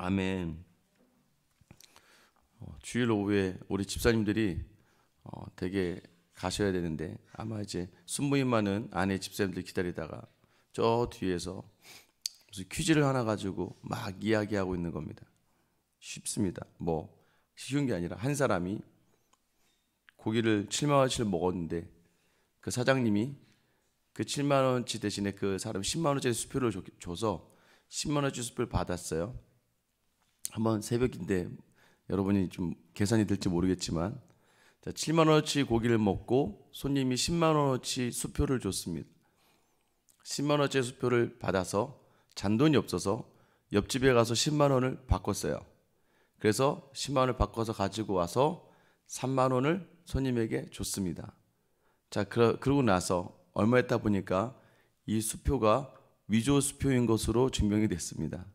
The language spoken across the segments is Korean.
아멘. 주일 오후에 우리 집사님들이 되게 가셔야 되는데 아마 이제 순무임 많은 아내 집사님들 기다리다가 저 뒤에서 무슨 퀴즈를 하나 가지고 막 이야기하고 있는 겁니다. 쉽습니다. 뭐 쉬운 게 아니라 한 사람이 고기를 7만 원치를 먹었는데 그 사장님이 그 7만 원치 대신에 그 사람 10만 원짜리 수표를 줘서 10만 원짜리 수표를 받았어요. 한번 새벽인데 여러분이 좀 계산이 될지 모르겠지만 7만 원어치 고기를 먹고 손님이 10만 원어치 수표를 줬습니다. 10만 원어치 수표를 받아서 잔돈이 없어서 옆집에 가서 10만 원을 바꿨어요. 그래서 10만 원을 바꿔서 가지고 와서 3만 원을 손님에게 줬습니다. 자, 그러고 나서 얼마 있다 보니까 이 수표가 위조 수표인 것으로 증명이 됐습니다.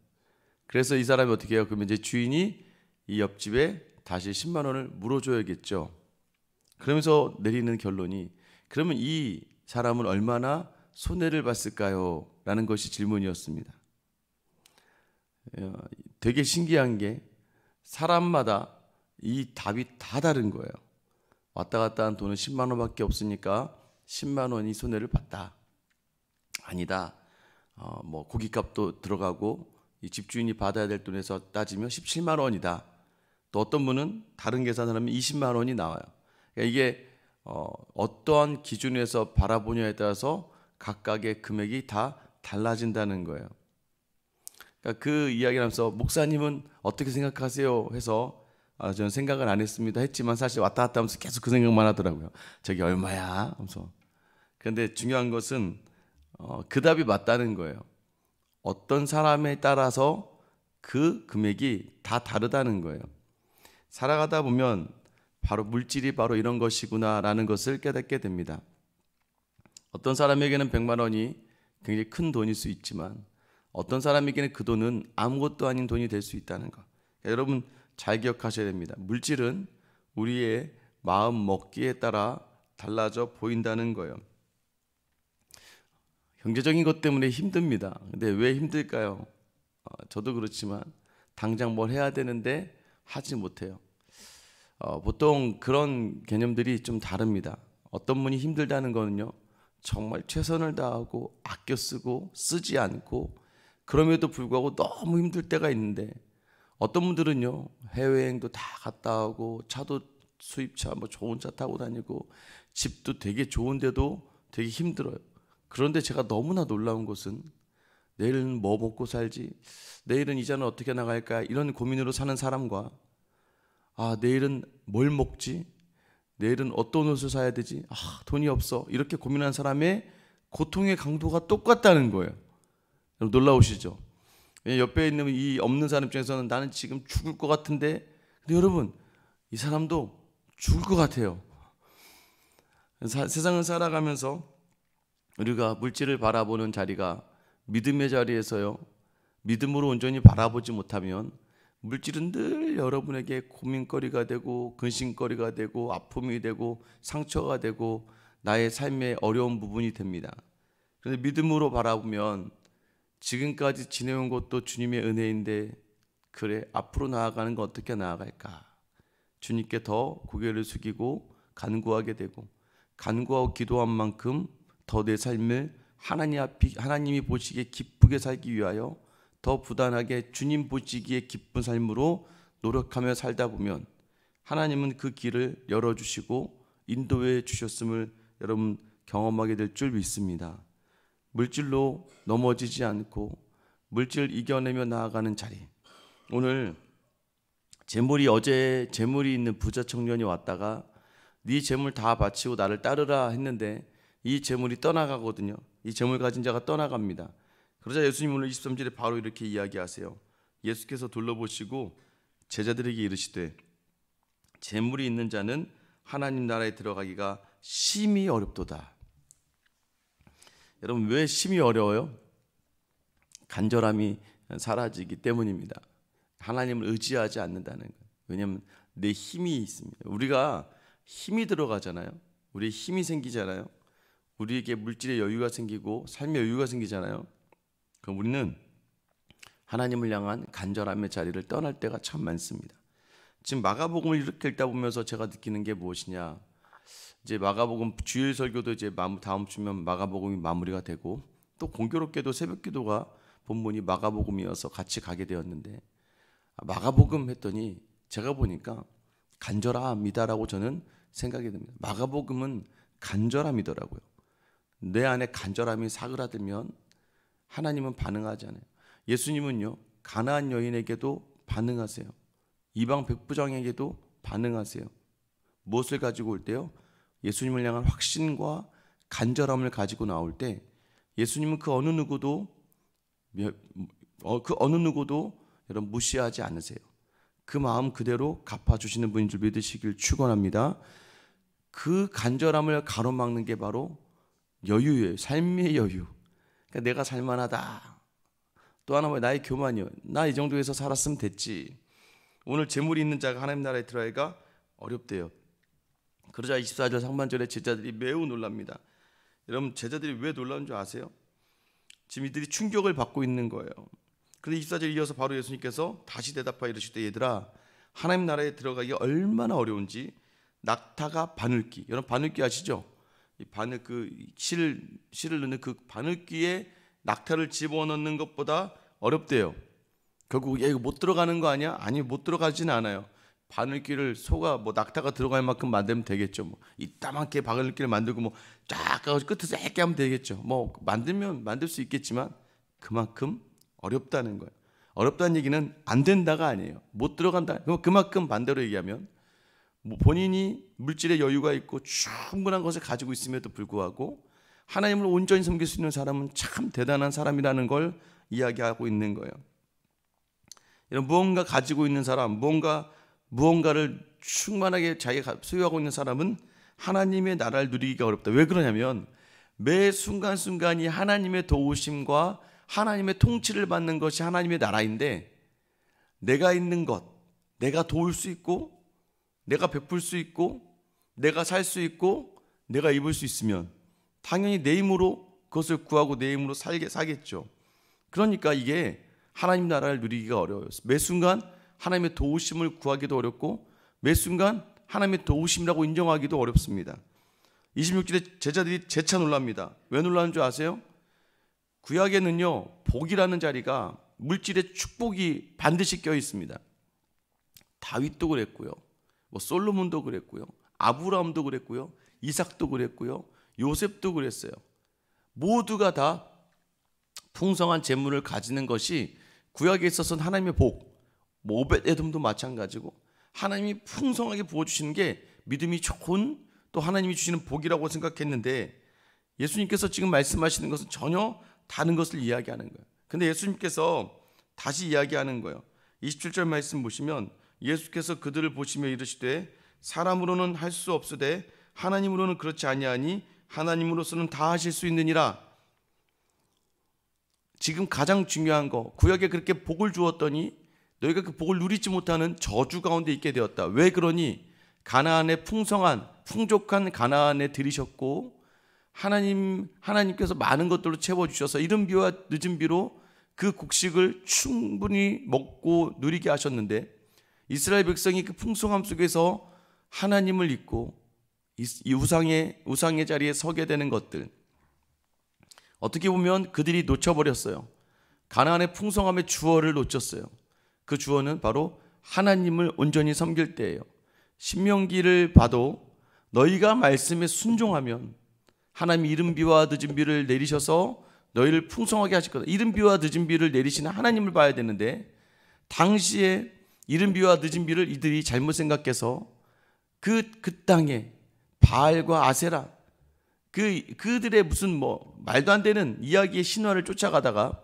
그래서 이 사람이 어떻게 해요? 그러면 이제 주인이 이 옆집에 다시 10만 원을 물어줘야겠죠. 그러면서 내리는 결론이 그러면 이 사람은 얼마나 손해를 봤을까요? 라는 것이 질문이었습니다. 되게 신기한 게 사람마다 이 답이 다 다른 거예요. 왔다 갔다 한 돈은 10만 원밖에 없으니까 10만 원이 손해를 봤다. 아니다. 뭐 고깃값도 들어가고 이 집주인이 받아야 될 돈에서 따지면 17만 원이다. 또 어떤 분은 다른 계산을 하면 20만 원이 나와요. 그러니까 이게 어떠한 기준에서 바라보냐에 따라서 각각의 금액이 다 달라진다는 거예요. 그러니까 그 이야기를 하면서 목사님은 어떻게 생각하세요? 해서 저는 생각을 안 했습니다 했지만 사실 왔다 갔다 하면서 계속 그 생각만 하더라고요. 저기 얼마야? 하면서. 그런데 중요한 것은 그 답이 맞다는 거예요. 어떤 사람에 따라서 그 금액이 다 다르다는 거예요. 살아가다 보면 바로 물질이 바로 이런 것이구나라는 것을 깨닫게 됩니다. 어떤 사람에게는 100만 원이 굉장히 큰 돈일 수 있지만 어떤 사람에게는 그 돈은 아무것도 아닌 돈이 될 수 있다는 것. 여러분 잘 기억하셔야 됩니다. 물질은 우리의 마음 먹기에 따라 달라져 보인다는 거예요. 경제적인 것 때문에 힘듭니다. 근데 왜 힘들까요? 저도 그렇지만 당장 뭘 해야 되는데 하지 못해요. 보통 그런 개념들이 좀 다릅니다. 어떤 분이 힘들다는 거는요, 정말 최선을 다하고 아껴 쓰고 쓰지 않고 그럼에도 불구하고 너무 힘들 때가 있는데 어떤 분들은요, 해외여행도 다 갔다 오고 차도 수입차 뭐 좋은 차 타고 다니고 집도 되게 좋은데도 되게 힘들어요. 그런데 제가 너무나 놀라운 것은 내일은 뭐 먹고 살지? 내일은 이자는 어떻게 나갈까? 이런 고민으로 사는 사람과 내일은 뭘 먹지? 내일은 어떤 옷을 사야 되지? 돈이 없어. 이렇게 고민하는 사람의 고통의 강도가 똑같다는 거예요. 여러분 놀라우시죠? 옆에 있는 이 없는 사람 중에서는 나는 지금 죽을 것 같은데 근데 여러분 이 사람도 죽을 것 같아요. 세상을 살아가면서 우리가 물질을 바라보는 자리가 믿음의 자리에서요. 믿음으로 온전히 바라보지 못하면 물질은 늘 여러분에게 고민거리가 되고 근심거리가 되고 아픔이 되고 상처가 되고 나의 삶의 어려운 부분이 됩니다. 그런데 믿음으로 바라보면 지금까지 지내온 것도 주님의 은혜인데 그래 앞으로 나아가는 거 어떻게 나아갈까? 주님께 더 고개를 숙이고 간구하게 되고 간구하고 기도한 만큼 더 내 삶을 하나님이 보시기에 기쁘게 살기 위하여 더 부단하게 주님 보시기에 기쁜 삶으로 노력하며 살다 보면 하나님은 그 길을 열어주시고 인도해 주셨음을 여러분 경험하게 될 줄 믿습니다. 물질로 넘어지지 않고 물질을 이겨내며 나아가는 자리. 오늘 어제 재물이 있는 부자 청년이 왔다가 네 재물 다 바치고 나를 따르라 했는데 이 재물이 떠나가거든요. 이 재물 가진 자가 떠나갑니다. 그러자 예수님 오늘 23절에 바로 이렇게 이야기하세요. 예수께서 둘러보시고 제자들에게 이르시되 재물이 있는 자는 하나님 나라에 들어가기가 심히 어렵도다. 여러분 왜 심히 어려워요? 간절함이 사라지기 때문입니다. 하나님을 의지하지 않는다는 거예요. 왜냐하면 내 힘이 있습니다. 우리가 힘이 들어가잖아요. 우리 힘이 생기잖아요. 우리에게 물질의 여유가 생기고 삶의 여유가 생기잖아요. 그럼 우리는 하나님을 향한 간절함의 자리를 떠날 때가 참 많습니다. 지금 마가복음을 이렇게 읽다 보면서 제가 느끼는 게 무엇이냐, 이제 마가복음 주일 설교도 이제 다음 주면 마가복음이 마무리가 되고, 또 공교롭게도 새벽기도가 본문이 마가복음이어서 같이 가게 되었는데, 마가복음 했더니 제가 보니까 간절함이다라고 저는 생각이 듭니다. 마가복음은 간절함이더라고요. 내 안에 간절함이 사그라들면 하나님은 반응하지 않아요. 예수님은요, 가나안 여인에게도 반응하세요. 이방 백부장에게도 반응하세요. 무엇을 가지고 올 때요? 예수님을 향한 확신과 간절함을 가지고 나올 때 예수님은 그 어느 누구도 여러분 무시하지 않으세요. 그 마음 그대로 갚아주시는 분인 줄 믿으시길 축원합니다. 그 간절함을 가로막는 게 바로 여유예요. 삶의 여유. 그러니까 내가 살만하다. 또 하나 뭐 나의 교만이요. 나 이 정도에서 살았으면 됐지. 오늘 재물이 있는 자가 하나님 나라에 들어가기가 어렵대요. 그러자 24절 상반절에 제자들이 매우 놀랍니다. 여러분, 제자들이 왜 놀라는 줄 아세요? 지금 이들이 충격을 받고 있는 거예요. 그런데 24절 이어서 바로 예수님께서 다시 대답하여 이르시되, 얘들아, 하나님 나라에 들어가기가 얼마나 어려운지 낙타가 바늘귀, 여러분 바늘귀 아시죠? 이 바늘, 그 실을 넣는 그 바늘귀에 낙타를 집어넣는 것보다 어렵대요. 결국 이거 못 들어가는 거 아니야? 아니, 못 들어가지는 않아요. 바늘귀를 소가 낙타가 들어갈 만큼 만들면 되겠죠. 이따만하게 바늘귀를 만들고 쫙 가서 끝에서 얇게 하면 되겠죠. 만들면 만들 수 있겠지만 그만큼 어렵다는 거예요. 어렵다는 얘기는 안 된다가 아니에요. 못 들어간다. 그만큼 반대로 얘기하면 본인이 물질의 여유가 있고 충분한 것을 가지고 있음에도 불구하고 하나님을 온전히 섬길 수 있는 사람은 참 대단한 사람이라는 걸 이야기하고 있는 거예요. 이런 무언가 가지고 있는 사람, 무언가를 충만하게 자기가 소유하고 있는 사람은 하나님의 나라를 누리기가 어렵다. 왜 그러냐면 매 순간순간이 하나님의 도우심과 하나님의 통치를 받는 것이 하나님의 나라인데, 내가 있는 것, 내가 도울 수 있고, 내가 베풀 수 있고, 내가 살 수 있고, 내가 입을 수 있으면 당연히 내 힘으로 그것을 구하고 내 힘으로 사겠죠. 그러니까 이게 하나님 나라를 누리기가 어려워요. 매 순간 하나님의 도우심을 구하기도 어렵고, 매 순간 하나님의 도우심이라고 인정하기도 어렵습니다. 26절에 제자들이 재차 놀랍니다. 왜 놀라는 줄 아세요? 구약에는요, 복이라는 자리가 물질의 축복이 반드시 껴 있습니다. 다윗도 그랬고요, 솔로몬도 그랬고요, 아브라함도 그랬고요, 이삭도 그랬고요, 요셉도 그랬어요. 모두가 다 풍성한 재물을 가지는 것이 구약에 있어서는 하나님의 복, 오벳에돔도 마찬가지고 하나님이 풍성하게 부어주시는 게 믿음이 좋은, 또 하나님이 주시는 복이라고 생각했는데, 예수님께서 지금 말씀하시는 것은 전혀 다른 것을 이야기하는 거예요. 근데 예수님께서 다시 이야기하는 거예요. 27절 말씀 보시면 예수께서 그들을 보시며 이르시되, 사람으로는 할 수 없으되 하나님으로는 그렇지 아니하니 하나님으로서는 다 하실 수 있느니라. 지금 가장 중요한 거, 구약에 그렇게 복을 주었더니 너희가 그 복을 누리지 못하는 저주 가운데 있게 되었다. 왜 그러니? 가나안의 풍족한 가나안에 들이셨고 하나님께서 많은 것들로 채워주셔서 이른 비와 늦은 비로 그 곡식을 충분히 먹고 누리게 하셨는데, 이스라엘 백성이 그 풍성함 속에서 하나님을 잊고 이 우상의 자리에 서게 되는 것들, 어떻게 보면 그들이 놓쳐버렸어요. 가나안의 풍성함의 주어를 놓쳤어요. 그 주어는 바로 하나님을 온전히 섬길 때예요. 신명기를 봐도 너희가 말씀에 순종하면 하나님이 이른 비와 늦은 비를 내리셔서 너희를 풍성하게 하실 거다. 이른 비와 늦은 비를 내리시는 하나님을 봐야 되는데, 당시에 이른 비와 늦은 비를 이들이 잘못 생각해서 그 땅에 바알과 아세라, 그들의 무슨 말도 안 되는 이야기의 신화를 쫓아가다가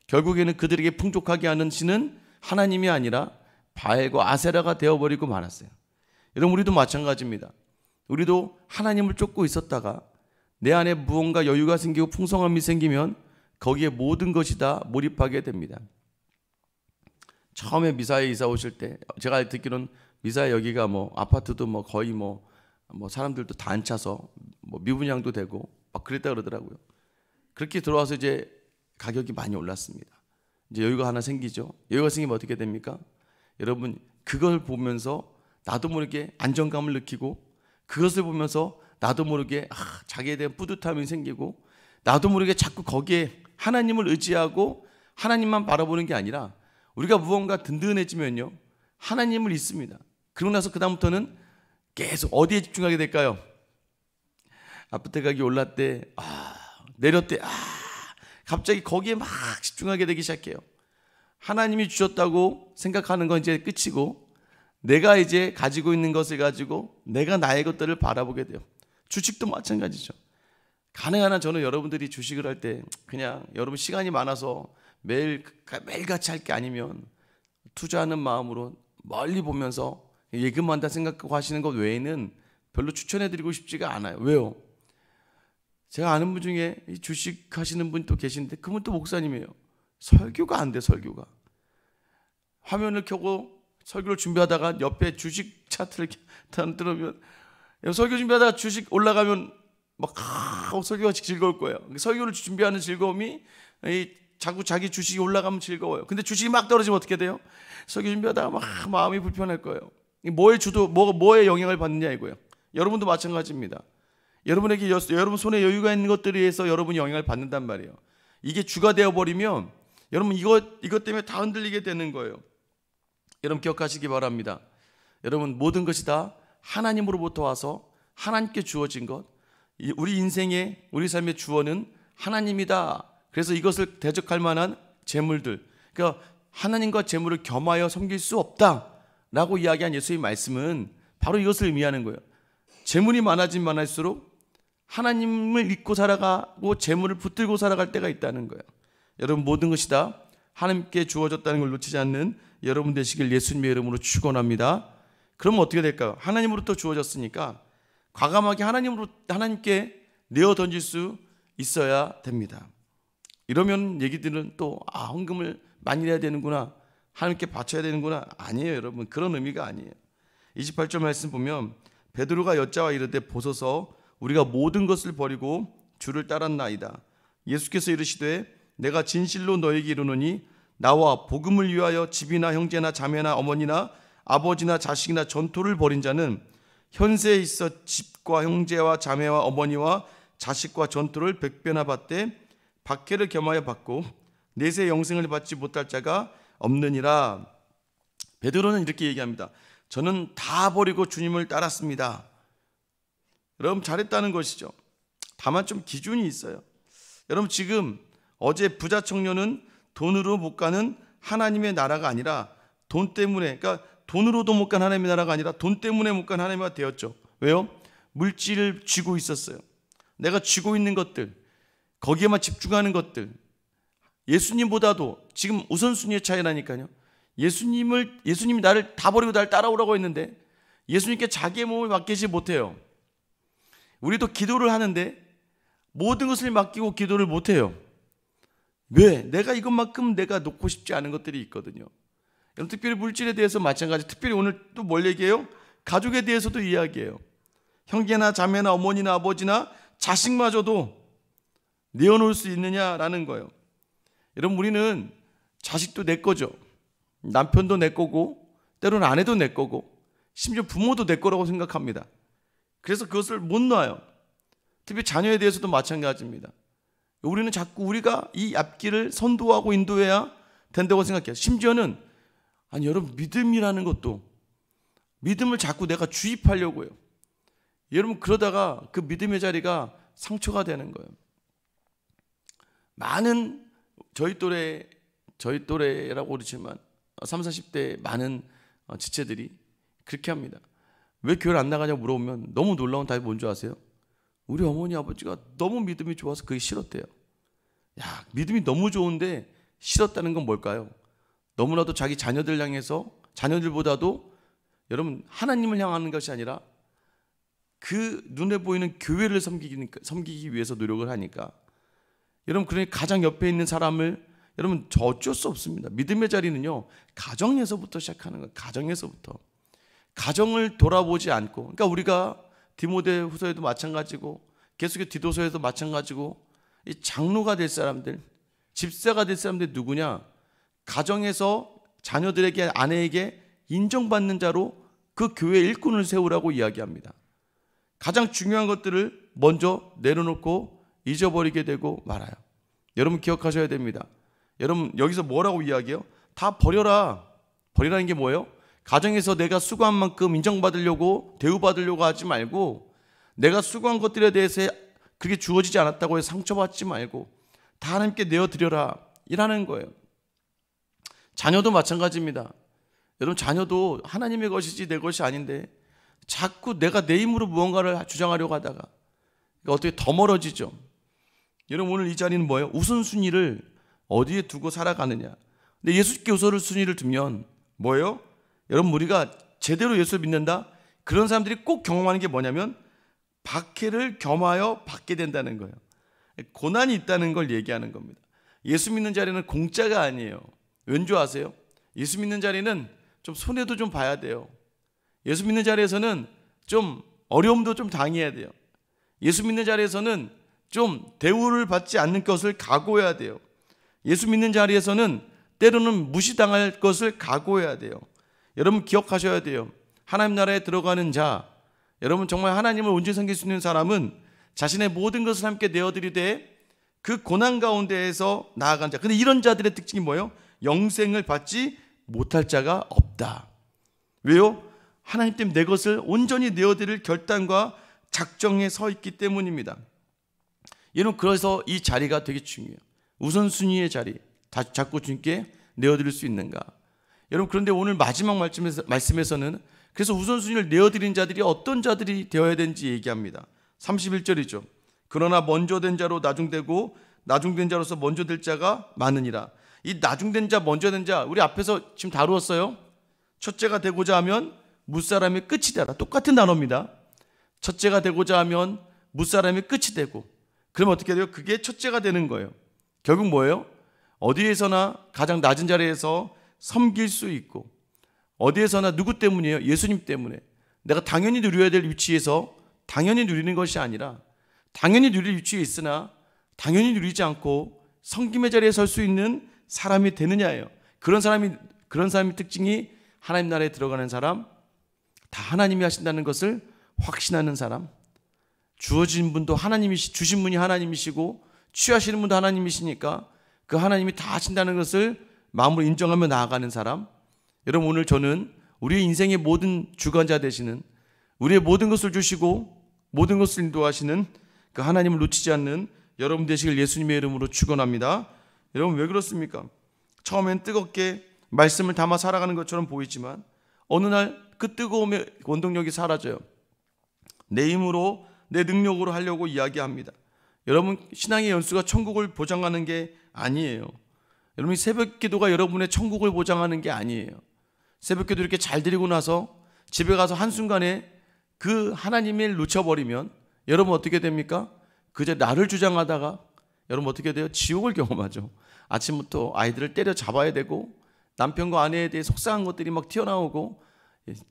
결국에는 그들에게 풍족하게 하는 신은 하나님이 아니라 바알과 아세라가 되어버리고 말았어요. 여러분, 우리도 마찬가지입니다. 우리도 하나님을 쫓고 있었다가 내 안에 무언가 여유가 생기고 풍성함이 생기면 거기에 모든 것이 다 몰입하게 됩니다. 처음에 미사에 이사 오실 때 제가 듣기로는 미사에 여기가 아파트도 거의 사람들도 다 앉혀서 미분양도 되고 막 그랬다 그러더라고요. 그렇게 들어와서 이제 가격이 많이 올랐습니다. 이제 여유가 하나 생기죠. 여유가 생기면 어떻게 됩니까? 여러분, 그걸 보면서 나도 모르게 안정감을 느끼고, 그것을 보면서 나도 모르게 자기에 대한 뿌듯함이 생기고, 나도 모르게 자꾸 거기에 하나님을 의지하고 하나님만 바라보는 게 아니라, 우리가 무언가 든든해지면요, 하나님을 잊습니다. 그러고 나서 그 다음부터는 계속 어디에 집중하게 될까요? 아파트 가격이 올랐대, 내렸대, 갑자기 거기에 막 집중하게 되기 시작해요. 하나님이 주셨다고 생각하는 건 이제 끝이고, 내가 이제 가지고 있는 것을 가지고 내가 나의 것들을 바라보게 돼요. 주식도 마찬가지죠. 가능한 한 저는 여러분들이 주식을 할 때 그냥 여러분 시간이 많아서 매일같이 할 게 아니면 투자하는 마음으로 멀리 보면서 예금한다 생각하고 하시는 것 외에는 별로 추천해드리고 싶지가 않아요. 왜요? 제가 아는 분 중에 주식 하시는 분이 또 계신데, 그분 또 목사님이에요. 설교가 안 돼, 설교가. 화면을 켜고 설교를 준비하다가 옆에 주식 차트를 들으면, 설교 준비하다가 주식 올라가면 막 설교가 즐거울 거예요. 설교를 준비하는 즐거움이 자꾸 자기 주식이 올라가면 즐거워요. 근데 주식이 막 떨어지면 어떻게 돼요? 설교 준비하다가 막 마음이 불편할 거예요. 뭐에 영향을 받느냐 이거예요. 여러분도 마찬가지입니다. 여러분에게 여러분 손에 여유가 있는 것들에 의해서 여러분이 영향을 받는단 말이에요. 이게 주가 되어버리면 여러분 이것 때문에 다 흔들리게 되는 거예요. 여러분 기억하시기 바랍니다. 여러분 모든 것이 다 하나님으로부터 와서 하나님께 주어진 것, 우리 인생의 우리 삶의 주어는 하나님이다. 그래서 이것을 대적할 만한 재물들, 그러니까 하나님과 재물을 겸하여 섬길 수 없다라고 이야기한 예수의 말씀은 바로 이것을 의미하는 거예요. 재물이 많아지면 많을수록 하나님을 잊고 살아가고 재물을 붙들고 살아갈 때가 있다는 거예요. 여러분 모든 것이 다 하나님께 주어졌다는 걸 놓치지 않는 여러분 되시길 예수님의 이름으로 축원합니다. 그러면 어떻게 될까요? 하나님으로부터 주어졌으니까 과감하게 하나님께 내어 던질 수 있어야 됩니다. 이러면 얘기들은 또 헌금을 많이 해야 되는구나, 하나님께 바쳐야 되는구나. 아니에요 여러분, 그런 의미가 아니에요. 28절 말씀 보면 베드로가 여짜와 이르되 보소서 우리가 모든 것을 버리고 주를 따랐나이다. 예수께서 이르시되 내가 진실로 너에게 이르노니 나와 복음을 위하여 집이나 형제나 자매나 어머니나 아버지나 자식이나 전토를 벌인 자는 현세에 있어 집과 형제와 자매와 어머니와 자식과 전토를 100배나 받되 박해를 겸하여 받고 내세 영생을 받지 못할 자가 없느니라. 베드로는 이렇게 얘기합니다. 저는 다 버리고 주님을 따랐습니다. 여러분 잘했다는 것이죠. 다만 좀 기준이 있어요. 여러분 지금 어제 부자 청년은 돈으로 못 가는 하나님의 나라가 아니라 돈 때문에, 그러니까 돈으로도 못 간 하나님의 나라가 아니라 돈 때문에 못 간 하나님의 나라가 되었죠. 왜요? 물질을 쥐고 있었어요. 내가 쥐고 있는 것들, 거기에만 집중하는 것들, 예수님보다도 지금 우선순위의 차이라니까요. 예수님이 나를 다 버리고 나를 따라오라고 했는데 예수님께 자기의 몸을 맡기지 못해요. 우리도 기도를 하는데 모든 것을 맡기고 기도를 못해요. 왜? 내가 이것만큼 내가 놓고 싶지 않은 것들이 있거든요. 여러분 특별히 물질에 대해서 마찬가지. 특별히 오늘 또 뭘 얘기해요? 가족에 대해서도 이야기해요. 형제나 자매나 어머니나 아버지나 자식마저도 내어놓을 수 있느냐라는 거예요. 여러분 우리는 자식도 내 거죠. 남편도 내 거고 때로는 아내도 내 거고 심지어 부모도 내 거라고 생각합니다. 그래서 그것을 못 놔요. 특히 자녀에 대해서도 마찬가지입니다. 우리는 자꾸 우리가 이 앞길을 선도하고 인도해야 된다고 생각해요. 심지어는 여러분 믿음이라는 것도 믿음을 자꾸 내가 주입하려고 해요. 여러분 그러다가 그 믿음의 자리가 상처가 되는 거예요. 많은 저희 또래라고 그러지만 30, 40대 많은 지체들이 그렇게 합니다. 왜 교회를 안 나가냐고 물어보면 너무 놀라운 답이 뭔지 아세요? 우리 어머니 아버지가 너무 믿음이 좋아서 그게 싫었대요. 야, 믿음이 너무 좋은데 싫었다는 건 뭘까요? 너무나도 자기 자녀들 향해서 자녀들보다도 여러분 하나님을 향하는 것이 아니라 그 눈에 보이는 교회를 섬기기 위해서 노력을 하니까 여러분 그러니 가장 옆에 있는 사람을 여러분 저 어쩔 수 없습니다. 믿음의 자리는요 가정에서부터 시작하는 거예요. 가정에서부터. 가정을 돌아보지 않고, 그러니까 우리가 디모데 후서에도 마찬가지고 계속해 디도서에도 마찬가지고 이 장로가 될 사람들, 집사가 될 사람들 누구냐? 가정에서 자녀들에게, 아내에게 인정받는 자로 그 교회 일꾼을 세우라고 이야기합니다. 가장 중요한 것들을 먼저 내려놓고 잊어버리게 되고 말아요. 여러분 기억하셔야 됩니다. 여러분 여기서 뭐라고 이야기해요? 다 버려라. 버리라는 게 뭐예요? 가정에서 내가 수고한 만큼 인정받으려고, 대우받으려고 하지 말고, 내가 수고한 것들에 대해서 그게 주어지지 않았다고 해서 상처받지 말고 다 하나님께 내어드려라 이라는 거예요. 자녀도 마찬가지입니다. 여러분 자녀도 하나님의 것이지 내 것이 아닌데 자꾸 내가 내 힘으로 무언가를 주장하려고 하다가 그러니까 어떻게 더 멀어지죠. 여러분 오늘 이 자리는 뭐예요? 우선순위를 어디에 두고 살아가느냐. 근데 예수께 우선순위를 두면 뭐예요? 여러분 우리가 제대로 예수를 믿는다? 그런 사람들이 꼭 경험하는 게 뭐냐면 박해를 겸하여 받게 된다는 거예요. 고난이 있다는 걸 얘기하는 겁니다. 예수 믿는 자리는 공짜가 아니에요. 왠지 아세요? 예수 믿는 자리는 좀 손해도 좀 봐야 돼요. 예수 믿는 자리에서는 좀 어려움도 좀 당해야 돼요. 예수 믿는 자리에서는 좀 대우를 받지 않는 것을 각오해야 돼요. 예수 믿는 자리에서는 때로는 무시당할 것을 각오해야 돼요. 여러분 기억하셔야 돼요. 하나님 나라에 들어가는 자, 여러분 정말 하나님을 온전히 섬길 수 있는 사람은 자신의 모든 것을 함께 내어드리되 그 고난 가운데에서 나아간 자. 근데 이런 자들의 특징이 뭐예요? 영생을 받지 못할 자가 없다. 왜요? 하나님 때문에 내 것을 온전히 내어드릴 결단과 작정에 서 있기 때문입니다. 여러분 그래서 이 자리가 되게 중요해요. 우선순위의 자리, 자꾸 주님께 내어드릴 수 있는가. 여러분 그런데 오늘 마지막 말씀에서는 그래서 우선순위를 내어드린 자들이 어떤 자들이 되어야 되는지 얘기합니다. 31절이죠. 그러나 먼저 된 자로 나중되고 나중된 자로서 먼저 될 자가 많으니라. 이 나중된 자, 먼저 된 자, 우리 앞에서 지금 다루었어요. 첫째가 되고자 하면 무사람이 끝이 되라. 똑같은 단어입니다. 첫째가 되고자 하면 무사람이 끝이 되고, 그러면 어떻게 돼요? 그게 첫째가 되는 거예요. 결국 뭐예요? 어디에서나 가장 낮은 자리에서 섬길 수 있고, 어디에서나 누구 때문이에요? 예수님 때문에. 내가 당연히 누려야 될 위치에서 당연히 누리는 것이 아니라 당연히 누릴 위치에 있으나 당연히 누리지 않고 섬김의 자리에 설 수 있는 사람이 되느냐예요. 그런 사람이 특징이 하나님 나라에 들어가는 사람, 다 하나님이 하신다는 것을 확신하는 사람, 주어진 분도 주신 분이 하나님이시고 취하시는 분도 하나님이시니까 그 하나님이 다 하신다는 것을 마음으로 인정하며 나아가는 사람. 여러분 오늘 저는 우리의 인생의 모든 주관자 되시는, 우리의 모든 것을 주시고 모든 것을 인도하시는 그 하나님을 놓치지 않는 여러분 되시길 예수님의 이름으로 축원합니다. 여러분 왜 그렇습니까? 처음엔 뜨겁게 말씀을 담아 살아가는 것처럼 보이지만 어느 날 그 뜨거움의 원동력이 사라져요. 내 힘으로 내 능력으로 하려고 이야기합니다. 여러분 신앙의 연수가 천국을 보장하는 게 아니에요. 여러분 새벽 기도가 여러분의 천국을 보장하는 게 아니에요. 새벽 기도 이렇게 잘 드리고 나서 집에 가서 한순간에 그 하나님을 놓쳐버리면 여러분 어떻게 됩니까? 그저 나를 주장하다가 여러분 어떻게 돼요? 지옥을 경험하죠. 아침부터 아이들을 때려 잡아야 되고 남편과 아내에 대해 속상한 것들이 막 튀어나오고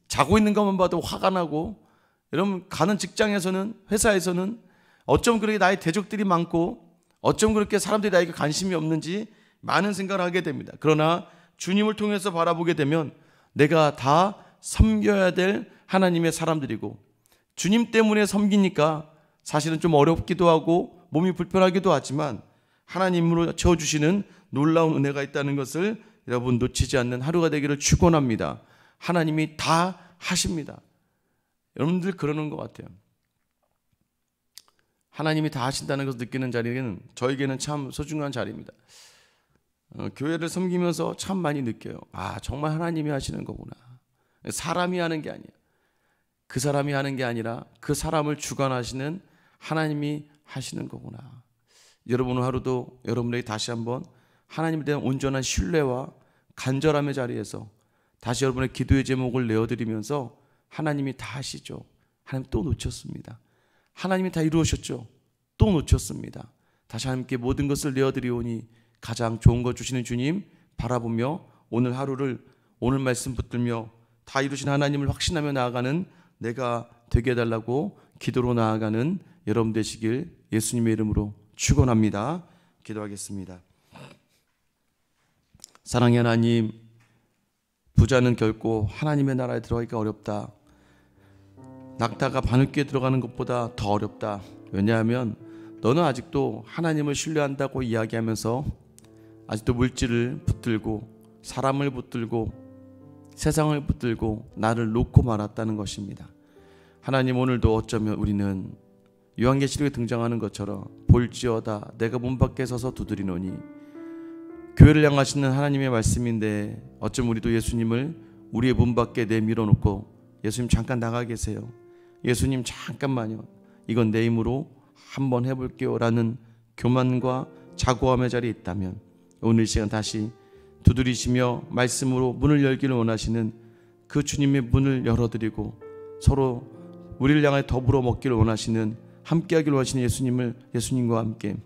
자고 있는 것만 봐도 화가 나고, 여러분 가는 직장에서는, 회사에서는 어쩜 그렇게 나의 대적들이 많고 어쩜 그렇게 사람들이 나에게 관심이 없는지 많은 생각을 하게 됩니다. 그러나 주님을 통해서 바라보게 되면 내가 다 섬겨야 될 하나님의 사람들이고, 주님 때문에 섬기니까 사실은 좀 어렵기도 하고 몸이 불편하기도 하지만 하나님으로 채워주시는 놀라운 은혜가 있다는 것을 여러분 놓치지 않는 하루가 되기를 축원합니다. 하나님이 다 하십니다. 여러분들 그러는 것 같아요. 하나님이 다 하신다는 것을 느끼는 자리는 저에게는 참 소중한 자리입니다. 교회를 섬기면서 참 많이 느껴요. 아, 정말 하나님이 하시는 거구나. 사람이 하는 게 아니야. 그 사람이 하는 게 아니라 그 사람을 주관하시는 하나님이 하시는 거구나. 여러분 하루도 여러분에게 다시 한번 하나님에 대한 온전한 신뢰와 간절함의 자리에서 다시 여러분의 기도의 제목을 내어드리면서 하나님이 다 하시죠. 하나님 또 놓쳤습니다. 하나님이 다 이루셨죠. 또 놓쳤습니다. 다시 하나님께 모든 것을 내어드리오니 가장 좋은 것 주시는 주님 바라보며 오늘 하루를 오늘 말씀 붙들며 다 이루신 하나님을 확신하며 나아가는 내가 되게 해달라고 기도로 나아가는 여러분 되시길 예수님의 이름으로 축원합니다. 기도하겠습니다. 사랑의 하나님, 부자는 결코 하나님의 나라에 들어가기가 어렵다. 낙타가 바늘귀에 들어가는 것보다 더 어렵다. 왜냐하면 너는 아직도 하나님을 신뢰한다고 이야기하면서 아직도 물질을 붙들고 사람을 붙들고 세상을 붙들고 나를 놓고 말았다는 것입니다. 하나님, 오늘도 어쩌면 우리는 요한계시록에 등장하는 것처럼 볼지어다 내가 문 밖에 서서 두드리노니, 교회를 향하시는 하나님의 말씀인데 어쩌면 우리도 예수님을 우리의 문 밖에 내밀어 놓고 예수님 잠깐 나가 계세요, 예수님 잠깐만요, 이건 내 힘으로 한번 해볼게요 라는 교만과 자고함의 자리에 있다면 오늘 이 시간 다시 두드리시며 말씀으로 문을 열기를 원하시는 그 주님의 문을 열어드리고 서로 우리를 향해 더불어 먹기를 원하시는, 함께하기를 원하시는 예수님과 함께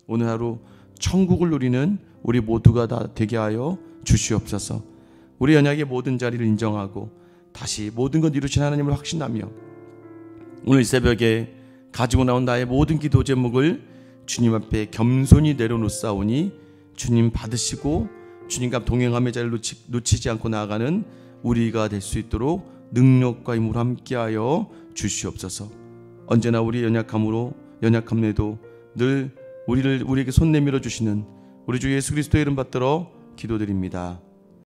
오늘 하루 천국을 누리는 우리 모두가 다 되게 하여 주시옵소서. 우리 언약의 모든 자리를 인정하고 다시 모든 것 이루신 하나님을 확신하며 오늘 새벽에 가지고 나온 나의 모든 기도 제목을 주님 앞에 겸손히 내려놓사오니 주님 받으시고 주님과 동행함의 자리를 놓치지 않고 나아가는 우리가 될 수 있도록 능력과 힘으로 함께하여 주시옵소서. 언제나 우리 연약함에도 늘 우리에게 손 내밀어 주시는 우리 주 예수 그리스도의 이름 받들어 기도드립니다.